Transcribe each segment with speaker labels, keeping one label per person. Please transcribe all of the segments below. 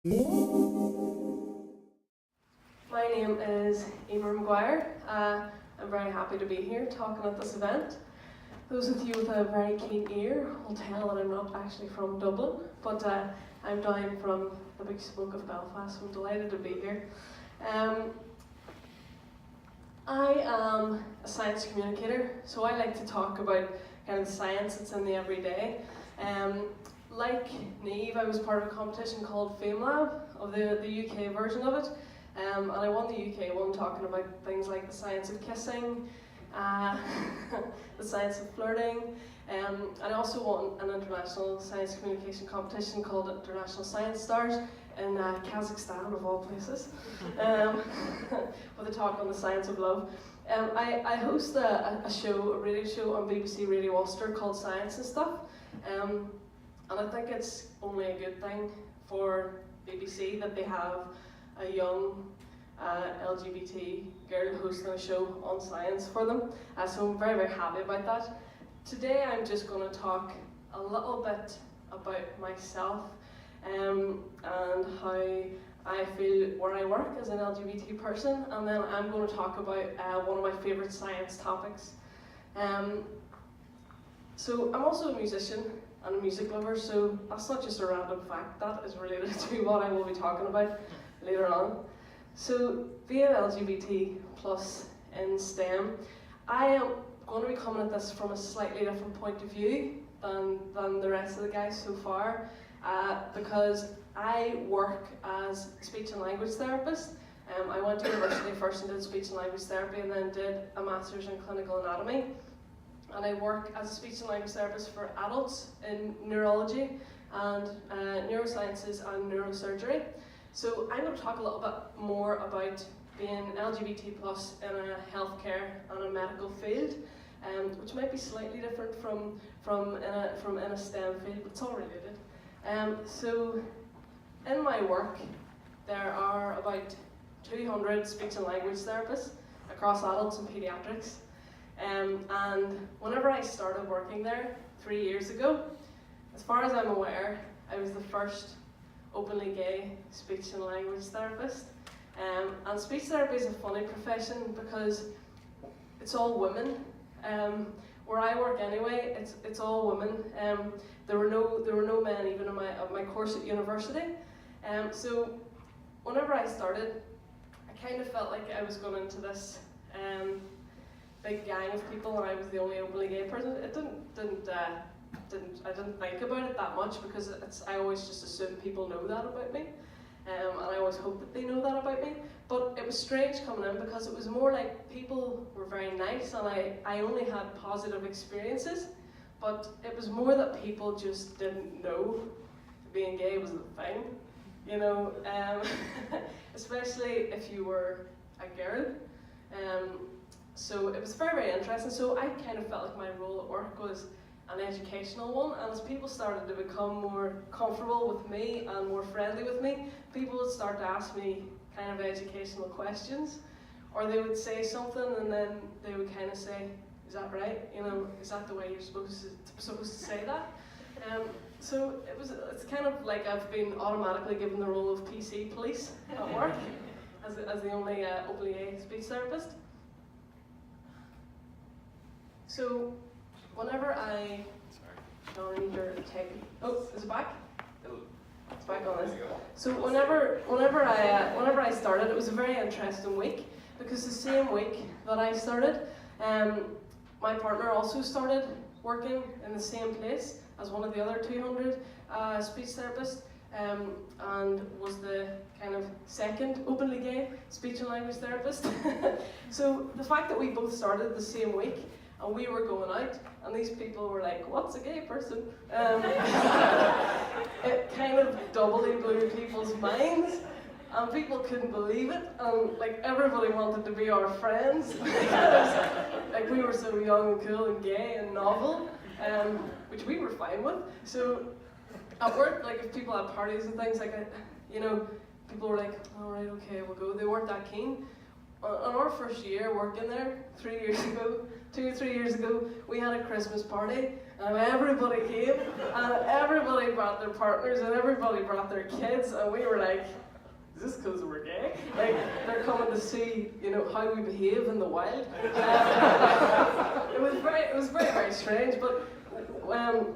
Speaker 1: My name is Emer Maguire. I'm very happy to be here talking at this event. Those of you with a very keen ear will tell that I'm not actually from Dublin, but I'm down from the big smoke of Belfast, so I'm delighted to be here. I am a science communicator, so I like to talk about kind of the science that's in the everyday. Like Neve, I was part of a competition called FameLab, of the UK version of it, and I won the UK one talking about things like the science of kissing, the science of flirting, and I also won an international science communication competition called International Science Stars in Kazakhstan, of all places, with a talk on the science of love. I host a radio show on BBC Radio Ulster called Science and Stuff, and I think it's only a good thing for BBC that they have a young LGBT girl hosting a show on science for them. So I'm very, very happy about that. Today I'm just going to talk a little bit about myself and how I feel where I work as an LGBT person, and then I'm going to talk about one of my favourite science topics. So I'm also a musician and a music lover, so that's not just a random fact, that is related to what I will be talking about later on. So being LGBT plus in STEM, I am going to be coming at this from a slightly different point of view than the rest of the guys so far, because I work as a speech and language therapist. I went to university first and did speech and language therapy, and then did a master's in clinical anatomy. And I work as a speech and language therapist for adults in neurology and neurosciences and neurosurgery. So I'm going to talk a little bit more about being LGBT plus in a healthcare and a medical field, which might be slightly different from in a STEM field, but it's all related. So in my work, there are about 200 speech and language therapists across adults and pediatrics. And whenever I started working there 3 years ago, as far as I'm aware, I was the first openly gay speech and language therapist. And speech therapy is a funny profession because it's all women. Where I work anyway, it's all women. There were no men even in my course at university. So whenever I started, I kind of felt like I was going into this big gang of people, and I was the only openly gay person. It I didn't think about it that much because I always just assume people know that about me, and I always hope that they know that about me. But it was strange coming in because it was more like people were very nice, and I only had positive experiences. But it was more that people just didn't know being gay was a thing, you know, especially if you were a girl. So it was very, very interesting. So I kind of felt like my role at work was an educational one, and as people started to become more comfortable with me and more friendly with me, people would start to ask me kind of educational questions, or they would say something and then they would kind of say, is that right? You know, is that the way you're supposed to say that? So it's kind of like I've been automatically given the role of PC police at work as the only openly gay speech therapist. So whenever I joined or take, oh, is it back? It's back on this. So whenever I started, it was a very interesting week because the same week that I started, my partner also started working in the same place as one of the other 200 speech therapists, and was the kind of second openly gay speech and language therapist. So the fact that we both started the same week and we were going out, and these people were like, what's a gay person? It kind of doubly blew people's minds, and people couldn't believe it, and like everybody wanted to be our friends because like we were so young and cool and gay and novel, which we were fine with. So at work, like if people had parties and things like, you know, people were like, all right, okay, we'll go. They weren't that keen. On our first year working there, 2 or 3 years ago, we had a Christmas party, and everybody came, and everybody brought their partners, and everybody brought their kids, and we were like, is this because we're gay? Like, they're coming to see, you know, how we behave in the wild. It was very, very strange, but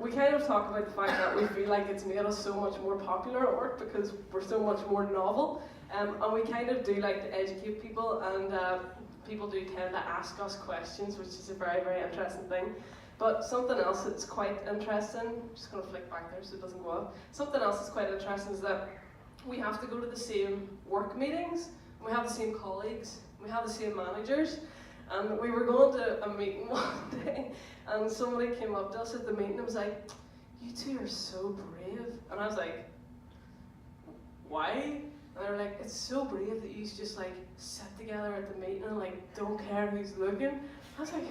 Speaker 1: we kind of talk about the fact that we feel like it's made us so much more popular at work because we're so much more novel, and we kind of do like to educate people, and people do tend to ask us questions, which is a very, very interesting thing. But something else that's quite interesting, I'm just going to flick back there so it doesn't go up. Something else that's quite interesting is that we have to go to the same work meetings, we have the same colleagues, we have the same managers. And we were going to a meeting one day, and somebody came up to us at the meeting and was like, you two are so brave. And I was like, why? And they were like, it's so brave that you just like sit together at the meeting and like don't care who's looking. I was like,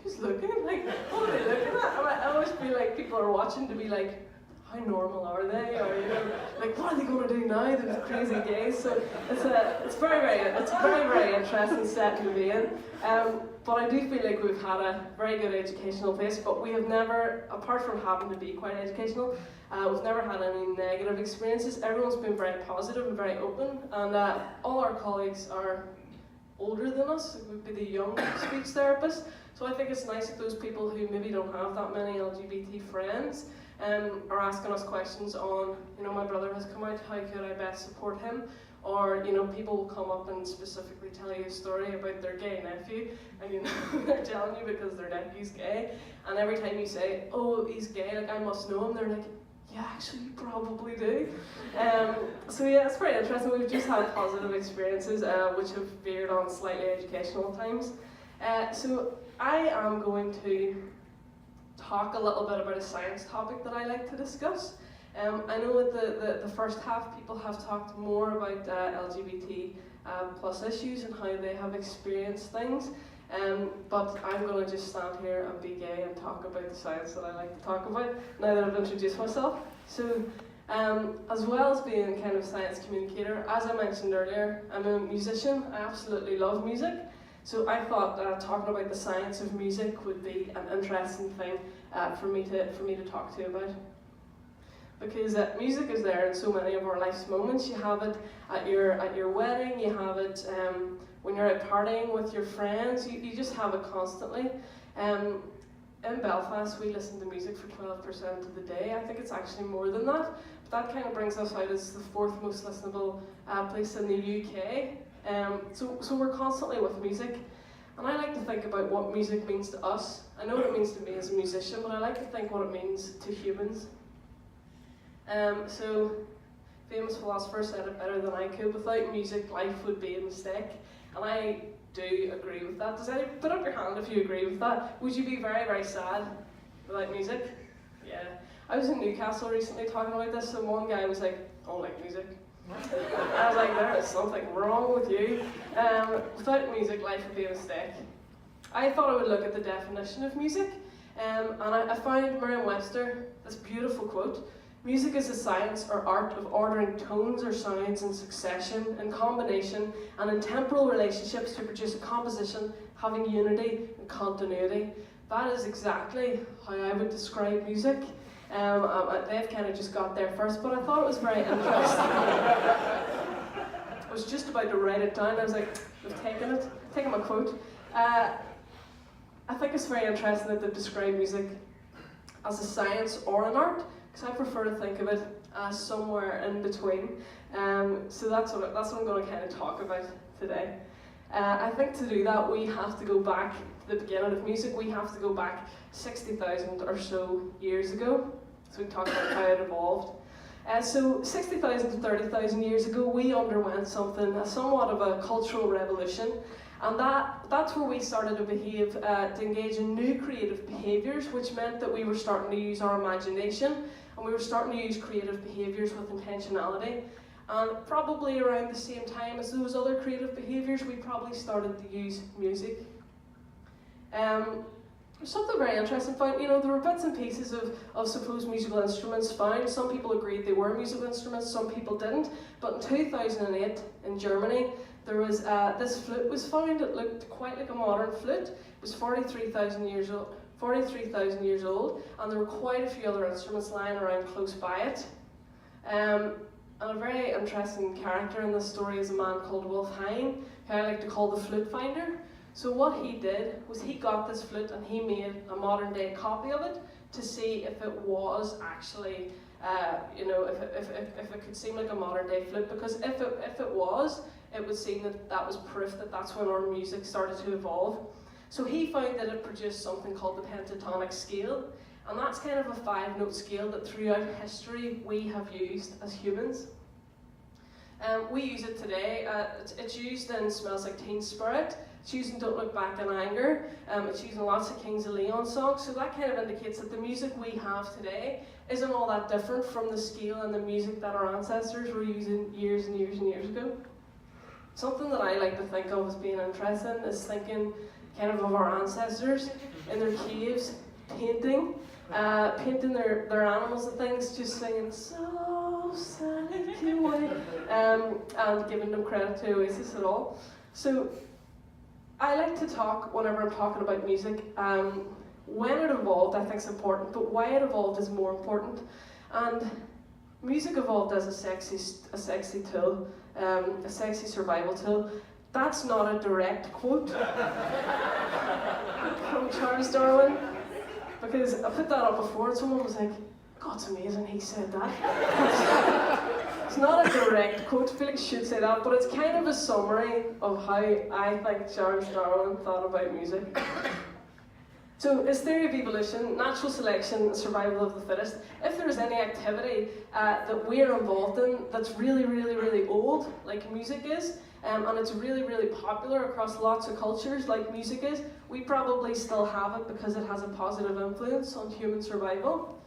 Speaker 1: who's looking? Like, what are they looking at? And I always feel like people are watching to be like, how normal are they? Or, you know, like, what are they going to do now? Those crazy gays. So it's very, very interesting setting to be in. But I do feel like we've had a very good educational place, but we have never, apart from having to be quite educational, we've never had any negative experiences. Everyone's been very positive and very open, and all our colleagues are older than us. It would be the young speech therapists. So I think it's nice that those people who maybe don't have that many LGBT friends are asking us questions on, you know, my brother has come out, how could I best support him? Or, you know, people will come up and specifically tell you a story about their gay nephew, and you know, they're telling you because their nephew's gay, and every time you say, oh, he's gay, like I must know him, they're like, yeah, actually you probably do. So yeah, it's very interesting. We've just had positive experiences which have veered on slightly educational times. So I am going to talk a little bit about a science topic that I like to discuss. I know that the first half people have talked more about LGBT plus issues and how they have experienced things, but I'm going to just stand here and be gay and talk about the science that I like to talk about now that I've introduced myself. So as well as being kind of science communicator, as I mentioned earlier, I'm a musician. I absolutely love music. So I thought talking about the science of music would be an interesting thing for me to talk to you about. Because music is there in so many of our life's moments. You have it at your wedding, you have it when you're out partying with your friends, you just have it constantly. In Belfast, we listen to music for 12% of the day. I think it's actually more than that. But that kind of brings us out as the 4th most listenable place in the UK. So we're constantly with music. And I like to think about what music means to us. I know what it means to me as a musician, but I like to think what it means to humans. So, famous philosopher said it better than I could, without music, life would be a mistake. And I do agree with that. Does anyone put up your hand if you agree with that? Would you be very, very sad without music? Yeah. I was in Newcastle recently talking about this, and one guy was like, I don't like music. I was like, there is something wrong with you. Without music, life would be a mistake. I thought I would look at the definition of music, and I found Merriam-Webster, this beautiful quote. Music is a science or art of ordering tones or sounds in succession, in combination, and in temporal relationships to produce a composition having unity and continuity. That is exactly how I would describe music. They've kind of just got there first, but I thought it was very interesting. I was just about to write it down. I was like, I've taken my quote. I think it's very interesting that they describe music as a science or an art, because I prefer to think of it as somewhere in between. So that's what I'm going to kind of talk about today. I think to do that, we have to go back to the beginning of music. We have to go back 60,000 or so years ago. So we talk about how it evolved. So 60,000 to 30,000 years ago, we underwent somewhat of a cultural revolution. And that's where we started to engage in new creative behaviours, which meant that we were starting to use our imagination, and we were starting to use creative behaviours with intentionality. And probably around the same time as those other creative behaviours, we probably started to use music. Something very interesting found, you know, there were bits and pieces of supposed musical instruments found. Some people agreed they were musical instruments, some people didn't. But in 2008, in Germany, there was this flute was found. It looked quite like a modern flute. It was 43,000 years old. 43,000 years old, and there were quite a few other instruments lying around close by it. And a very interesting character in this story is a man called Wolf Hine, who I like to call the flute finder. So what he did was he got this flute and he made a modern day copy of it to see if it was actually, if it could seem like a modern day flute, because if it was, it would seem that was proof that that's when our music started to evolve. So he found that it produced something called the pentatonic scale, and that's kind of a 5-note scale that throughout history we have used as humans. We use it today. It's used in Smells Like Teen Spirit. It's used in Don't Look Back in Anger. It's used in lots of Kings of Leon songs. So that kind of indicates that the music we have today isn't all that different from the scale and the music that our ancestors were using years and years and years ago. Something that I like to think of as being interesting is thinking kind of our ancestors in their caves, painting their animals and things, just singing so silently away, and giving them credit to Oasis at all. So I like to talk, whenever I'm talking about music, when it evolved I think is important, but why it evolved is more important. And music evolved as a sexy tool, a sexy survival tool. That's not a direct quote from Charles Darwin, because I put that up before and someone was like, God, it's amazing he said that. It's not a direct quote, I feel like I should say that, but it's kind of a summary of how I think Charles Darwin thought about music. So his theory of evolution, natural selection, survival of the fittest. If there's any activity that we're involved in that's really, really, really old, like music is, and it's really, really popular across lots of cultures, like music is, we probably still have it because it has a positive influence on human survival.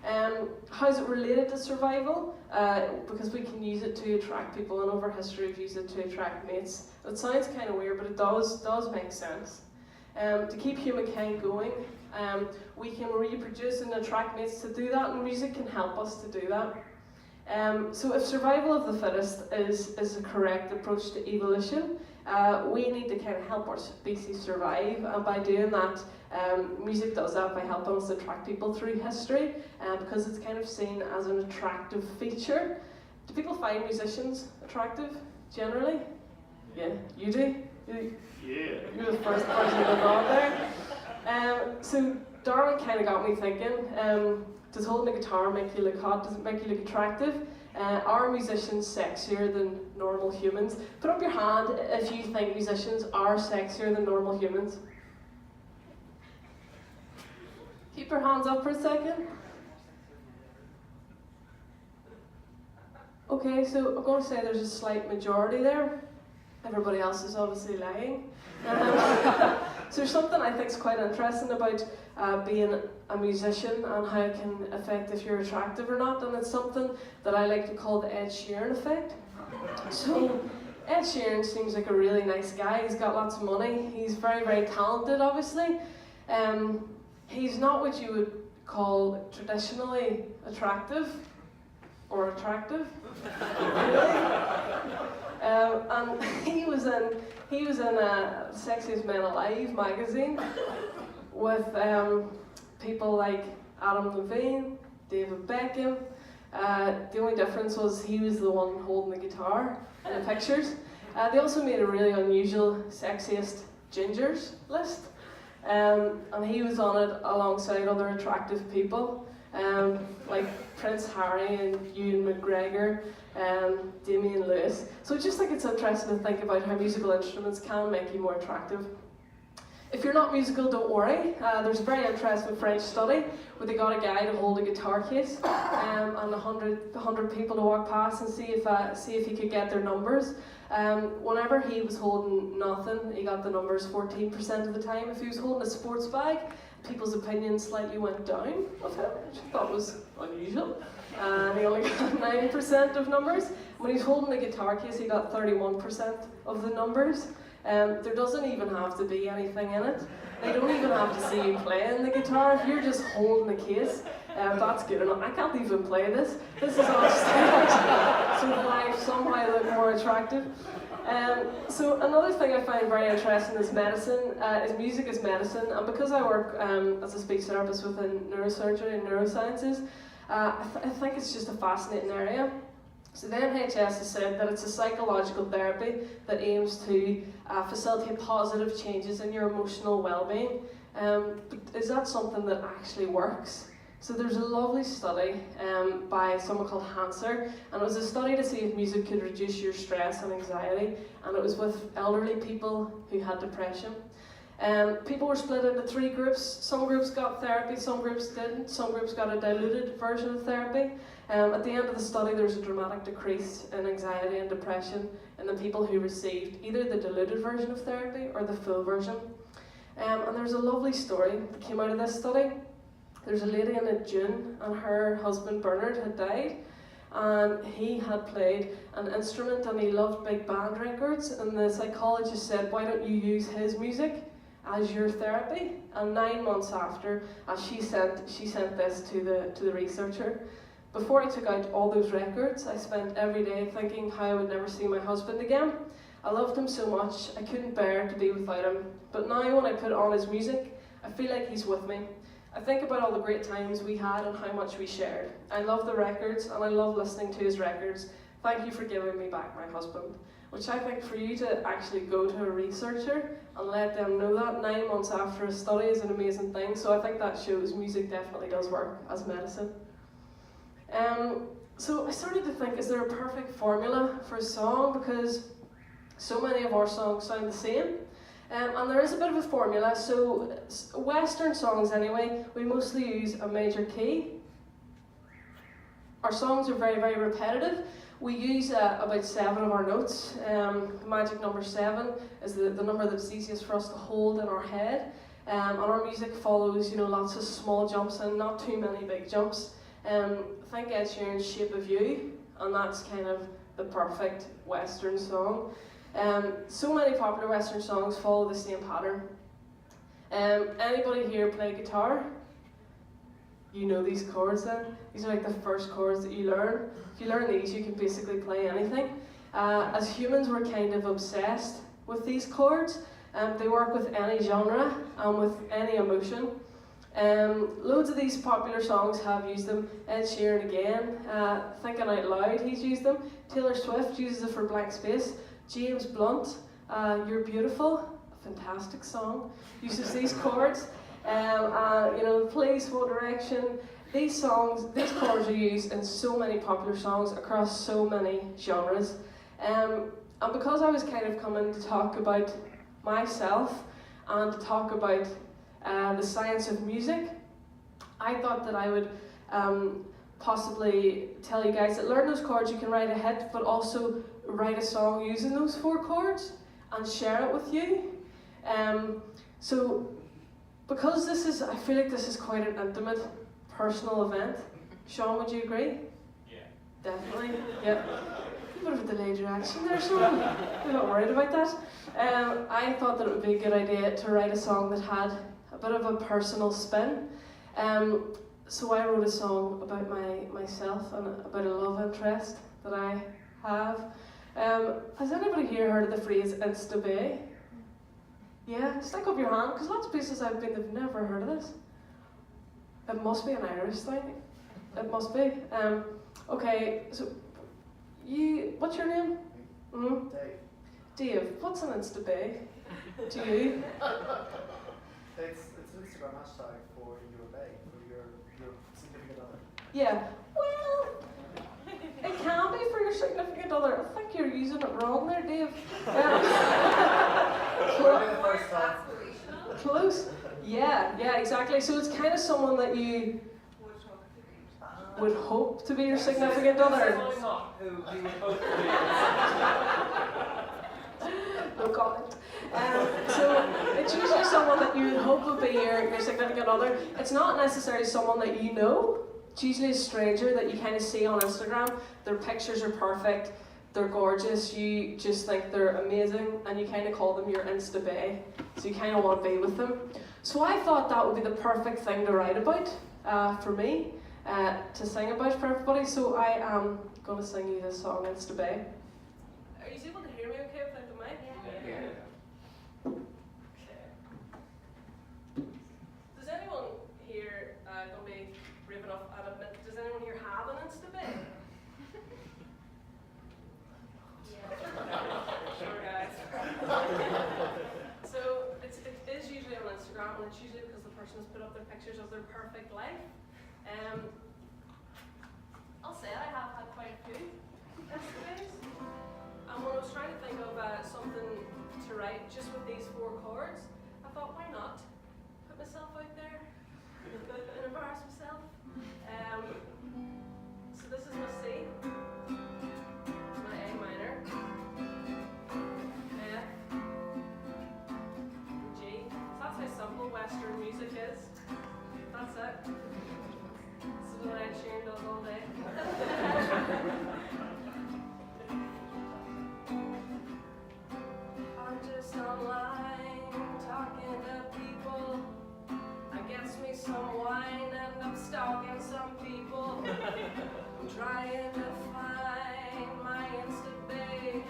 Speaker 1: How is it related to survival? Because we can use it to attract people, and over history we've used it to attract mates. It sounds kind of weird, but it does make sense. To keep humankind going, we can reproduce and attract mates to do that, and music can help us to do that. So if survival of the fittest is the correct approach to evolution, we need to kind of help our species survive, and by doing that, music does that by helping us attract people through history, because it's kind of seen as an attractive feature. Do people find musicians attractive, generally? Yeah, you do? Yeah. You're the first person to go there. So Darwin kind of got me thinking, does holding a guitar make you look hot? Does it make you look attractive? Are musicians sexier than normal humans? Put up your hand if you think musicians are sexier than normal humans. Keep your hands up for a second. Okay, so I'm going to say there's a slight majority there. Everybody else is obviously lying. So there's something I think is quite interesting about being a musician and how it can affect if you're attractive or not, and it's something that I like to call the Ed Sheeran effect. So Ed Sheeran seems like a really nice guy. He's got lots of money. He's very, very talented, obviously. He's not what you would call traditionally attractive or attractive. And he was in Sexiest Men Alive magazine with people like Adam Levine, David Beckham. The only difference was he was the one holding the guitar in the pictures. They also made a really unusual sexiest gingers list, and he was on it alongside other attractive people, like Prince Harry and Ewan McGregor, Damian Lewis. So I just think it's interesting to think about how musical instruments can make you more attractive. If you're not musical, don't worry. There's a very interesting French study where they got a guy to hold a guitar case and 100 people to walk past and see if he could get their numbers. Whenever he was holding nothing, he got the numbers 14% of the time. If he was holding a sports bag, people's opinions slightly went down of him, which I thought was unusual. And he only got 9% of numbers. When he's holding a guitar case, he got 31% of the numbers. There doesn't even have to be anything in it. They don't even have to see you playing the guitar. If you're just holding the case, that's good enough. I can't even play this. This is on stage. So the live somehow look more attractive. So another thing I find very interesting is medicine, is music as medicine, and because I work as a speech therapist within neurosurgery and neurosciences, I think it's just a fascinating area. So the NHS has said that it's a psychological therapy that aims to facilitate positive changes in your emotional well-being. But is that something that actually works? So there's a lovely study by someone called Hanser, and it was a study to see if music could reduce your stress and anxiety, and it was with elderly people who had depression. People were split into 3 groups. Some groups got therapy, some groups didn't, some groups got a diluted version of therapy. At the end of the study, there was a dramatic decrease in anxiety and depression in the people who received either the diluted version of therapy or the full version. And there's a lovely story that came out of this study. There's a lady in it, June, and her husband Bernard had died, and he had played an instrument and he loved big band records, and the psychologist said, why don't you use his music as your therapy? And 9 months after, she sent this to the researcher. Before I took out all those records, I spent every day thinking how I would never see my husband again. I loved him so much, I couldn't bear to be without him. But now when I put on his music, I feel like he's with me. I think about all the great times we had and how much we shared. I love the records and I love listening to his records. Thank you for giving me back my husband. Which I think for you to actually go to a researcher and let them know that 9 months after a study is an amazing thing. So I think that shows music definitely does work as medicine. So I started to think, is there a perfect formula for a song? Because so many of our songs sound the same. And there is a bit of a formula. So Western songs anyway, we mostly use a major key. Our songs are very, very repetitive. We use about 7 of our notes. Magic number 7 is the number that's easiest for us to hold in our head. And our music follows, lots of small jumps and not too many big jumps. Think Ed Sheeran's Shape of You, and that's kind of the perfect Western song. So many popular Western songs follow the same pattern. Anybody here play guitar? You know these chords then? These are like the first chords that you learn. If you learn these, you can basically play anything. As humans, we're kind of obsessed with these chords. They work with any genre and with any emotion. Loads of these popular songs have used them. Ed Sheeran again, Thinking Out Loud, he's used them. Taylor Swift uses it for Blank Space. James Blunt, You're Beautiful, a fantastic song, uses these chords. Please, One Direction. These chords are used in so many popular songs across so many genres. And because I was kind of coming to talk about myself and to talk about the science of music, I thought that I would possibly tell you guys that learn those chords, you can write a hit, but also write a song using those 4 chords and share it with you. So because I feel like this is quite an intimate, personal event. Sean, would you agree?
Speaker 2: Yeah.
Speaker 1: Definitely, yeah. A bit of a delayed reaction there, Sean. I'm not worried about that. I thought that it would be a good idea to write a song that had a bit of a personal spin. So I wrote a song about myself and about a love interest that I have. Has anybody here heard of the phrase Insta-bae? Yeah, stick up your hand, because lots of places I've been have never heard of this. It must be an Irish thing. It must be. Okay, so what's your name? Mm-hmm. Dave, what's an Insta-bae to you?
Speaker 3: It's an Instagram hashtag for your bae, for your significant other.
Speaker 1: Yeah, well, it can be for your significant other. I think you're using it wrong there, Dave. Close. Yeah, exactly. So it's kind of someone that you would hope to be your significant other.
Speaker 2: Not who he would hope to be.
Speaker 1: No comment. So it's usually someone that you would hope would be your significant other. It's not necessarily someone that you know. It's usually a stranger that you kind of see on Instagram. Their pictures are perfect, they're gorgeous, you just think they're amazing, and you kind of call them your Insta-bae. So you kind of want to be with them. So I thought that would be the perfect thing to write about for me. to sing about for everybody. So I am going to sing you this song, Insta Bay. Are you able to hear me okay without the mic?
Speaker 2: Yeah.
Speaker 1: Okay. Does anyone here, don't be brave enough and admit, does anyone here have an Insta Bay? Sure, guys. So it is usually on Instagram, and it's usually because the person has put up their pictures of their perfect life. I'll say I have had quite a few Instabays. And when I was trying to think of something to write just with these 4 chords, I thought, why not put myself out there and embarrass myself? So this is my C, my A minor, F, G. So that's how simple Western music is. That's it. This is what Ed Sheeran does all day. I'm just online talking to people. I guess me some wine and I'm stalking some people. I'm trying to find my Insta Bay.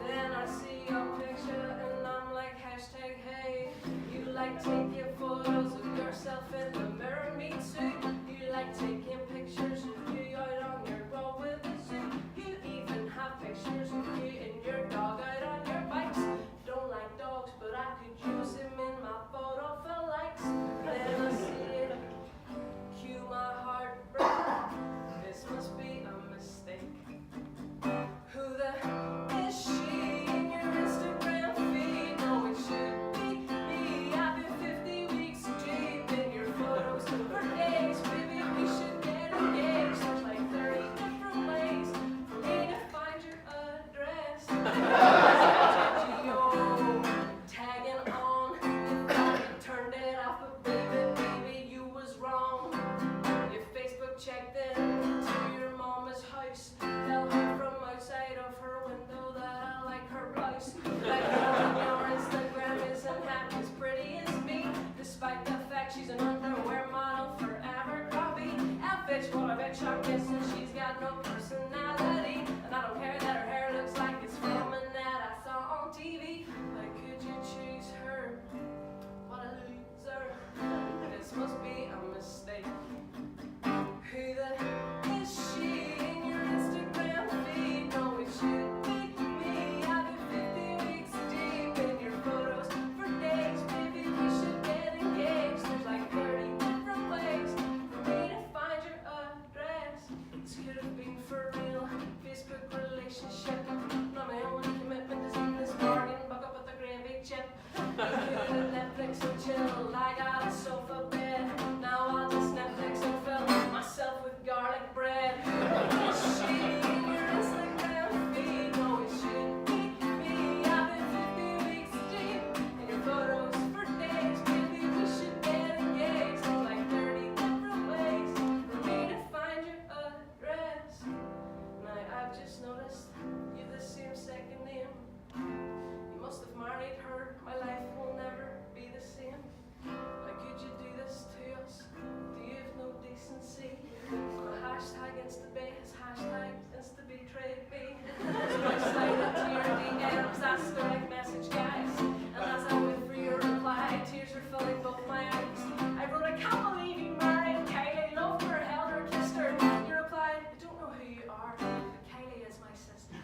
Speaker 1: Then I see your picture and I'm like hashtag hey. You like taking photos of yourself in the mirror, me too. You like taking pictures of you out on your road with a zoo. You even have pictures of you and your dog out on your bikes. Don't like dogs, but I could use him in my photo for likes. Then I see it, cue my heart break. This must be a mistake. Who the is she in your Instagram feed? No, it should be me. I've been 50 weeks deep in your photos for days. Maybe we should get engaged. There's like 30 different ways for me to find your address. Tagging on, if I turned it off, but baby, you was wrong. Your Facebook checked in to your mama's house. Tell her from outside of her window that I like her blouse. Like your Instagram isn't half as pretty as me, despite the fact she's an underwear model for Abercrombie. Outfits, what I bet you're guessing she's got no personality. And I don't care that her hair looks like it's from an ad I saw on TV. Like, could you choose her? What a loser. This must be a mistake. Who the is she in your Instagram feed? No, it should be me. I've been 50 weeks deep in your photos for days. Maybe we should get engaged. There's like 30 different ways for me to find your address. This could have been for real Facebook relationship. Not my only commitment is in this bargain. Buck up with the gravy chip. Good Netflix and chill. I got a sofa bed. Now I'll just Netflix and fill myself with garlic bread. Is she in your Instagram feed? No, it should be me. I've been 50 weeks deep in your photos for days. Maybe we should get engaged. There's like 30 different ways for me to find your address. Now I've just noticed you've the same second name. You must have married her. My life will never be the same. Like, could you do this to us? Do you have no decency? My hashtag InstaBay is hashtag InstaBetrayedMe. So excited to your DMs, that's the right message, guys. And as I wait for your reply, tears are filling both my eyes. I wrote, I can't believe you married Kylie, loved her, held her, kissed her. You replied, I don't know who you are, but Kylie is my sister.